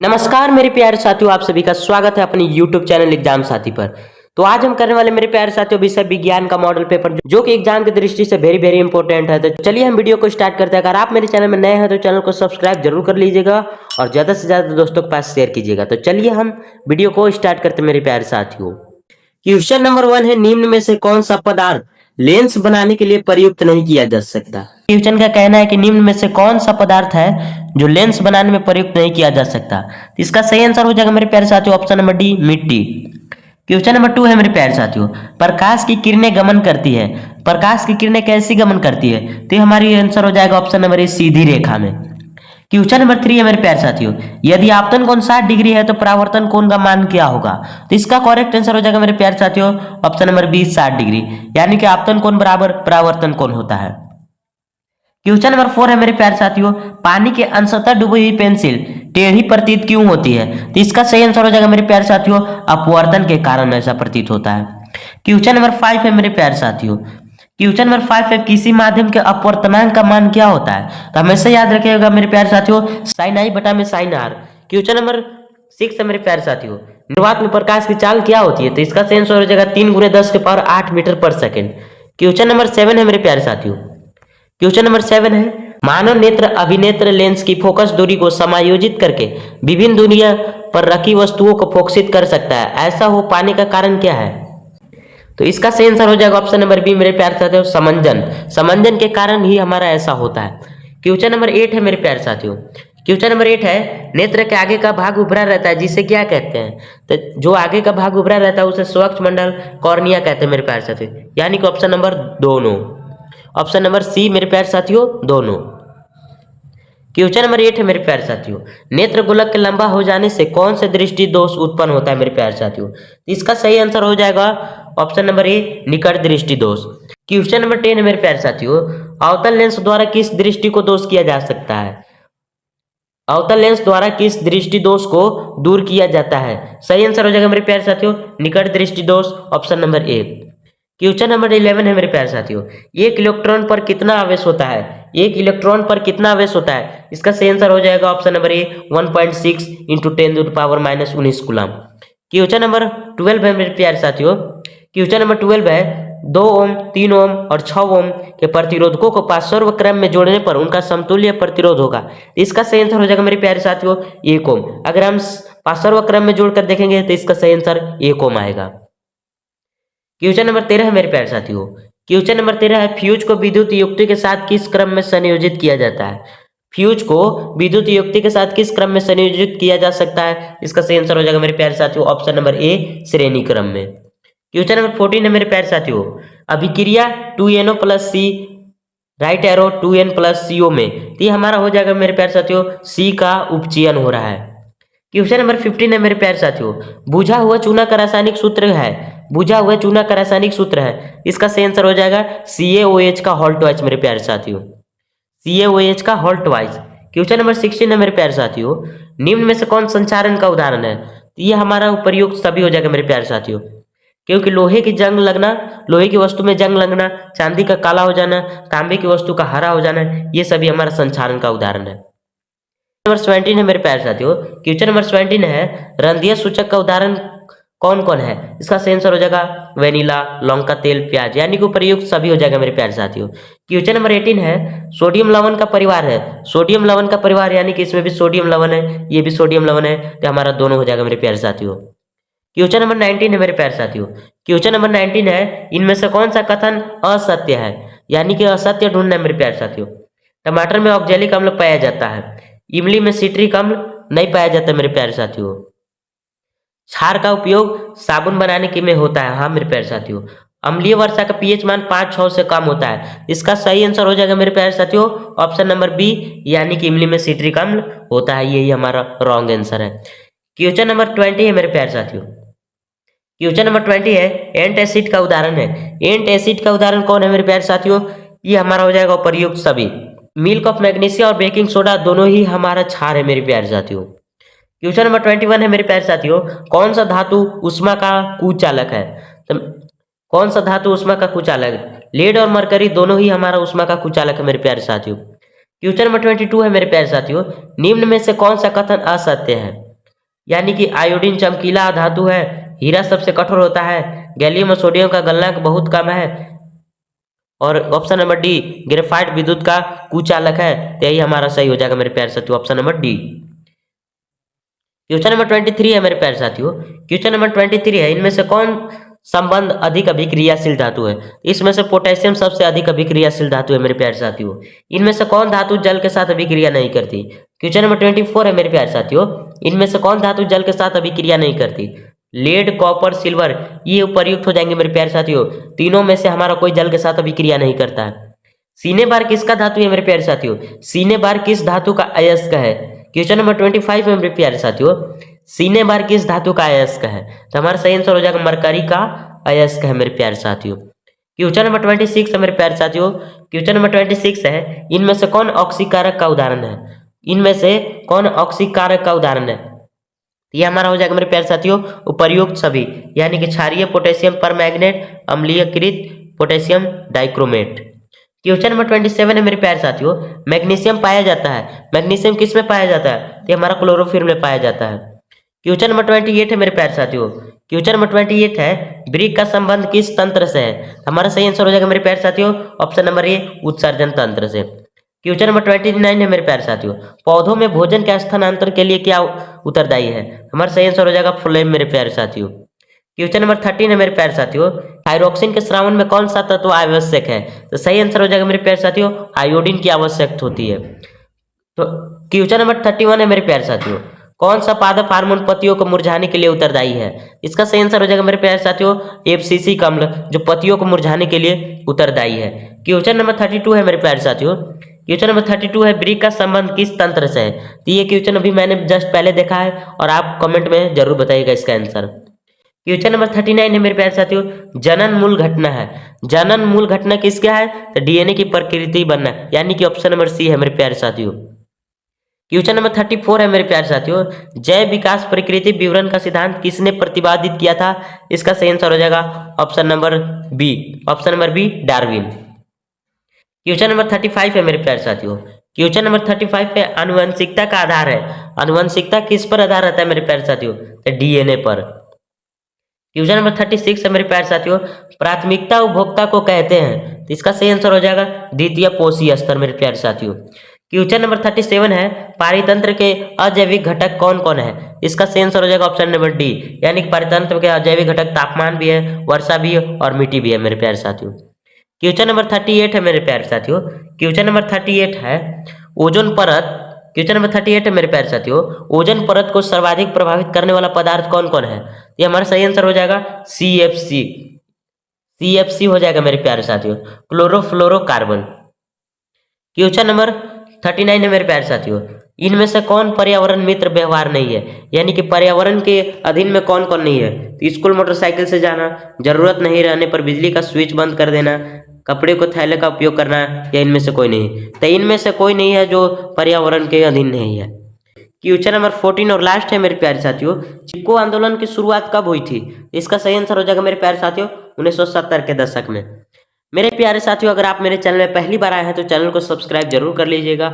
नमस्कार मेरे प्यारे साथियों, आप सभी का स्वागत है अपनी YouTube चैनल एग्जाम साथी पर। तो आज हम करने वाले मेरे प्यारे साथियों विषय विज्ञान का मॉडल पेपर जो कि एग्जाम की दृष्टि से वेरी वेरी इंपॉर्टेंट है। तो चलिए हम वीडियो को स्टार्ट करते हैं। अगर आप मेरे चैनल में नए हैं तो चैनल को सब्सक्राइब जरूर कर लीजिएगा और ज़्यादा से ज़्यादा दोस्तों के पास शेयर कीजिएगा। तो चलिए हम वीडियो को स्टार्ट करते हैं मेरे प्यारे साथियों। क्वेश्चन नंबर 1 है, निम्न में से कौन सा पदार्थ लेंस बनाने के लिए प्रयुक्त नहीं किया जा सकता। क्वेश्चन का कहना है कि निम्न में से कौन सा पदार्थ है जो लेंस बनाने में प्रयुक्त नहीं किया जा सकता। तो इसका सही आंसर हो जाएगा मेरे प्यारे साथियों ऑप्शन नंबर डी, मिट्टी। क्वेश्चन नंबर 2 है मेरे प्यारे साथियों, प्रकाश की किरणें गमन करती है। प्रकाश की किरणें कैसी गमन करती है, तो हमारी आंसर हो जाएगा ऑप्शन नंबर ए, सीधी रेखा में। क्वेश्चन नंबर 3 है मेरे प्यारे साथियों, यदि आपतन कोण 60 डिग्री है तो परावर्तन कोण का मान क्या होगा। तो इसका करेक्ट आंसर हो जाएगा मेरे प्यारे साथियों ऑप्शन नंबर बी, 60 डिग्री, यानी कि आपतन कोण बराबर परावर्तन कोण होता है। क्वेश्चन नंबर 4 है मेरे प्यारे साथियों, पानी के अंशतः डूबी हुई पेंसिल टेढ़ी प्रतीत क्यों होती है। तो इसका सही आंसर हो जाएगा मेरे प्यारे साथियों अपवर्तन के कारण ऐसा प्रतीत होता है। क्वेश्चन नंबर 5 है मेरे प्यारे साथियों, क्वेश्चन नंबर 5 है, किसी माध्यम के अपवर्तनांक का मान क्या होता है। तो हमेशा याद रखिएगा मेरे प्यारे साथियों साइन आई बटा में साइन आर। क्वेश्चन नंबर 6 है मेरे प्यारे साथियों, निर्वात में प्रकाश की चाल क्या होती है। तो इसका सही आंसर हो जाएगा 3 × 10⁸ मीटर पर सेकेंड। क्वेश्चन नंबर 7 है मेरे प्यारे साथियों, क्वेश्चन नंबर 7 है, मानव नेत्र अभिनेत्र लेंस की फोकस दूरी को समायोजित करके विभिन्न दूरियों पर रखी वस्तुओं को फोकसित कर सकता है, ऐसा हो पाने का कारण क्या है। तो इसका सही आंसर हो जाएगा ऑप्शन नंबर बी मेरे प्यारे साथियों समंजन। समंजन के कारण ही हमारा ऐसा होता है। क्वेश्चन नंबर 8 है मेरे प्यारे साथियों, क्वेश्चन नंबर 8 है, नेत्र के आगे का भाग उभरा रहता है जिसे क्या कहते हैं। तो जो आगे का भाग उभरा रहता है उसे स्वच्छ मंडल कॉर्निया कहते हैं मेरे प्यारे साथियों, यानी कि ऑप्शन नंबर दोनों, ऑप्शन नंबर सी मेरे प्यारे साथियों दोनों। क्वेश्चन नंबर 8 है मेरे प्यारे साथियों, नेत्र गोलक के लंबा हो जाने से कौन से दृष्टि दोष उत्पन्न होता है मेरे प्यारे साथियों। इसका सही आंसर हो जाएगा ऑप्शन नंबर ए, निकट दृष्टि दोष। क्वेश्चन नंबर 10 है मेरे प्यारे साथियों, अवतल लेंस द्वारा किस दृष्टि को दोष किया जा सकता है। अवतल लेंस द्वारा किस दृष्टि दोष को दूर किया जाता है। सही आंसर हो जाएगा मेरे प्यारे साथियों निकट दृष्टि दोष, option number A. Question number 11 है मेरे प्यारे साथियों, एक इलेक्ट्रॉन पर कितना आवेश होता है। एक इलेक्ट्रॉन पर कितना आवेश होता है, इसका सही आंसर हो जाएगा option number A, 1.6 × 10⁻⁻19 coulomb. Question number 12 है मेरे प्यारे साथियों, क्वेश्चन नंबर 12 है, 2 ओम, 3 ओम और 6 ओम के प्रतिरोधकों को पार्श्व क्रम में जोड़ने पर उनका समतुल्य प्रतिरोध होगा। इसका सही आंसर हो जाएगा मेरे प्यारे साथियों 1 ओम। अगर हम पार्श्व क्रम में जोड़कर देखेंगे तो इसका सही आंसर 1 ओम आएगा। क्वेश्चन नंबर 13 है मेरे प्यारे साथियों, क्वेश्चन नंबर 13 है, फ्यूज को विद्युत युक्ति के साथ किस क्रम में संयोजित किया जाता है। फ्यूज को विद्युत युक्ति के साथ किस क्रम में संयोजित किया जा सकता है। इसका सही आंसर हो जाएगा मेरे प्यारे साथियों ऑप्शन नंबर ए, श्रेणी क्रम में। क्वेश्चन नंबर 14 है मेरे प्यारे साथियों, अभिक्रिया 2NO + C right arrow 2N + CO में, तो ये हमारा हो जाएगा मेरे प्यारे साथियों C का उपचयन हो रहा है। क्वेश्चन नंबर 15 है मेरे प्यारे साथियों, बुझा हुआ चूना का रासायनिक सूत्र है। बुझा हुआ चूना का रासायनिक सूत्र है, इसका सही आंसर हो जाएगा CaOH का होल ट्वाइस मेरे प्यारे साथियों, CaOH का होल ट्वाइस। क्वेश्चन नंबर 16 है मेरे प्यारे साथियों, निम्न में से कौन संचारण का उदाहरण है। तो ये हमारा प्रयुक्त सभी हो जाएगा मेरे प्यारे साथियों, क्योंकि लोहे की जंग लगना, लोहे की वस्तु में जंग लगना, चांदी का काला हो जाना, तांबे की वस्तु का हरा हो जाना, ये सभी हमारा संचारण का उदाहरण है। नंबर 17 है मेरे प्यारे साथियों, क्वेश्चन नंबर 17 है, रंध्रीय सूचक का उदाहरण कौन कौन है। इसका सही आंसर हो जाएगा वेनिला, लौंग का तेल, प्याज, यानी कि प्रयुक्त सभी हो जाएगा मेरे प्यारे साथियों। क्वेश्चन नंबर 18 है, सोडियम लवण का परिवार है। सोडियम लवण का परिवार यानी कि इसमें भी सोडियम लवण है, ये भी सोडियम लवण है, तो हमारा दोनों हो जाएगा मेरे प्यारे साथियों। क्वेश्चन नंबर 19 है मेरे प्यारे साथियों, क्वेश्चन नंबर 19 है, इनमें से कौन सा कथन असत्य है, यानी कि असत्य ढूंढना है मेरे प्यारे साथियों। टमाटर में ऑक्जेलिक अम्ल पाया जाता है, इमली में सिट्रिक अम्ल नहीं पाया जाता मेरे प्यारे साथियों। क्षार का उपयोग साबुन बनाने के में होता है, हाँ मेरे प्यारे साथियों। अम्लीय वर्षा का पीएच मान 5-6 से कम होता है, इसका सही आंसर हो जाएगा मेरे प्यारे साथियों ऑप्शन नंबर बी, यानी कि इमली में सिट्रिक अम्ल होता है, यही हमारा रॉन्ग आंसर है। क्वेश्चन नंबर 20 है मेरे प्यारे साथियों, क्वेश्चन नंबर 20 है, एंट एसिड का उदाहरण है। एंट एसिड का उदाहरण कौन है मेरे प्यारे साथियों, ये हमारा हो जाएगा प्रयुक्त सभी। मिल्क ऑफ मैग्नीशिया और बेकिंग सोडा दोनों ही हमारा क्षार है मेरे प्यारे साथियों। क्वेश्चन नंबर 21 है मेरे प्यारे साथियों, कौन सा धातु उष्मा का कुचालक है। तो कौन सा धातु उष्मा का कुचालक, लेड और मरकरी दोनों ही हमारा उष्मा का कुचालक है मेरे प्यारे साथियों। क्वेश्चन नंबर 22 है मेरे प्यारे साथियों, निम्न में से कौन सा कथन असत्य है। यानी कि आयोडीन चमकीला धातु है, हीरा सबसे कठोर होता है, गैलियम और सोडियम का गलनांक बहुत कम है, और ऑप्शन नंबर डी ग्रेफाइट विद्युत का कुचालक है। तो यही हमारा सही हो जाएगा मेरे प्यारे साथियों, option number D. Question number 23 है मेरे प्यारे साथियों। क्वेश्चन नंबर 23 है, इनमें से कौन संबंध अधिक अभिक्रियाशील धातु है? इसमें से पोटेशियम सबसे अधिक अभिक्रियाशील धातु है मेरे प्यारे साथियों। इनमें से कौन धातु जल के साथ अभिक्रिया नहीं करती? क्वेश्चन नंबर 24 है मेरे प्यारे साथियों। इनमें से कौन धातु जल के साथ अभिक्रिया नहीं करती? लेड, कॉपर, सिल्वर, ये उपर्युक्त हो जाएंगे मेरे प्यारे साथियों। तीनों में से हमारा कोई जल के साथ अभिक्रिया नहीं करता है। सीने बार किसका धातु है मेरे प्यारे साथियों? सीने बार किस धातु का अयस्क है? क्वेश्चन नंबर 25 है मेरे प्यारे साथियों। सीने बार किस धातु का अयस्क है? तो हमारा सही आंसर हो जाएगा मरकरी का अयस्क है मेरे प्यारे साथियों। क्वेश्चन नंबर 26 है मेरे प्यारे साथियों। क्वेश्चन नंबर 26 है, इनमें से कौन ऑक्सीकारक का उदाहरण है? इनमें से कौन ऑक्सीकारक का उदाहरण है? ये हमारा हो जाएगा मेरे प्यारे साथियों उपर्युक्त सभी, यानी कि क्षारीय पोटेशियम परमैंगनेट, अम्लीयकृत पोटेशियम डाइक्रोमेट। क्वेश्चन नंबर 27 है मेरे प्यारे साथियों। मैग्नीशियम पाया जाता है, मैग्नीशियम किस में पाया जाता है? ये हमारा क्लोरोफिल में पाया जाता है। क्वेश्चन नंबर 28 है मेरे प्यारे साथियों। क्वेश्चन नंबर 28 है, ब्रिक का संबंध किस तंत्र से है? हमारा सही आंसर हो जाएगा मेरे प्यारे साथियों ऑप्शन नंबर ए उत्सर्जन तंत्र से। क्वेश्चन नंबर 29 है मेरे प्यारे साथियों। पौधों में भोजन के स्थानांतरण के लिए क्या उत्तरदायी है? हमारा सही आंसर हो जाएगा फ्लोएम मेरे प्यारे साथियों। क्वेश्चन नंबर 13 है मेरे प्यारे साथियों। थायरोक्सिन के स्रावन में कौन सा तत्व आवश्यक है? तो सही आंसर हो जाएगा मेरे प्यारे साथियों आयोडीन की आवश्यकता होती है। तो क्वेश्चन नंबर 31 है मेरे प्यारे साथियों। कौन सा पादप हार्मोन पतियों को मुरझाने के लिए उत्तरदायी है? इसका सही आंसर हो जाएगा मेरे प्यारे साथियों एफसीसी अम्ल, जो पतियों को मुरझाने के लिए उत्तरदायी है। क्वेश्चन नंबर 32 है मेरे प्यारे साथियों। क्वेश्चन नंबर 32 है, ब्रिक का संबंध किस तंत्र से है? तो ये क्वेश्चन अभी मैंने जस्ट पहले देखा है और आप कमेंट में जरूर बताइएगा इसका आंसर। क्वेश्चन नंबर 39 है मेरे प्यारे साथियों। जनन मूल घटना है, जनन मूल घटना किसका है? तो डीएनए की प्रकृति बनना, यानी कि ऑप्शन नंबर सी है मेरे प्यारे साथियों। क्वेश्चन नंबर 34 है मेरे प्यारे साथियों। जैव विकास प्रकृति विवरण का सिद्धांत किसने प्रतिपादित किया था? इसका सही आंसर हो जाएगा option number B, option number B Darwin. Question number 35 है मेरे प्यारे साथियों। क्वेश्चन नंबर 35 पे आनुवंशिकता का आधार है। आनुवंशिकता किस पर आधार रहता है मेरे प्यारे साथियों? तो डीएनए पर। क्वेश्चन नंबर 36 है मेरे प्यारे साथियों। प्राथमिकता उपभोक्ता को कहते हैं, तो इसका सही आंसर हो जाएगा द्वितीय पोषी स्तर मेरे प्यारे साथियों। क्वेश्चन नंबर 37 है, पारितंत्र के अजैविक घटक कौन कौन है? इसका सही आंसर हो जाएगा ऑप्शन नंबर डी, यानी कि पारितंत्र के अजैविक घटक तापमान भी है, वर्षा भी है और मिट्टी भी है मेरे प्यारे साथियों। क्वेश्चन नंबर 38 है मेरे प्यारे साथियों। क्वेश्चन नंबर 38 है, ओजोन परत। क्वेश्चन नंबर 38 है मेरे प्यारे साथियों। ओजोन परत को सर्वाधिक प्रभावित करने वाला पदार्थ कौन कौन है? ये हमारा सही आंसर हो जाएगा CFC, CFC हो जाएगा मेरे प्यारे साथियों क्लोरोफ्लोरोकार्बन। क्वेश्चन नंबर 39 है मेरे प्यारे साथियों। इनमें से कौन पर्यावरण मित्र व्यवहार नहीं है? यानी कि पर्यावरण के अधीन में कौन कौन नहीं है? तो स्कूल मोटरसाइकिल से जाना, जरूरत नहीं रहने पर बिजली का स्विच बंद कर देना, कपड़े को थैले का उपयोग करना, या इनमें से कोई नहीं? तो इनमें से कोई नहीं है जो पर्यावरण के अधीन नहीं है। क्वेश्चन नंबर 14 और लास्ट है मेरे प्यारे साथियों। चिपको आंदोलन की शुरुआत कब हुई थी? इसका सही आंसर हो जाएगा मेरे प्यारे साथियों 1970 के दशक में। मेरे प्यारे साथियों, अगर आप मेरे चैनल में पहली बार आए हैं तो चैनल को सब्सक्राइब जरूर कर लीजिएगा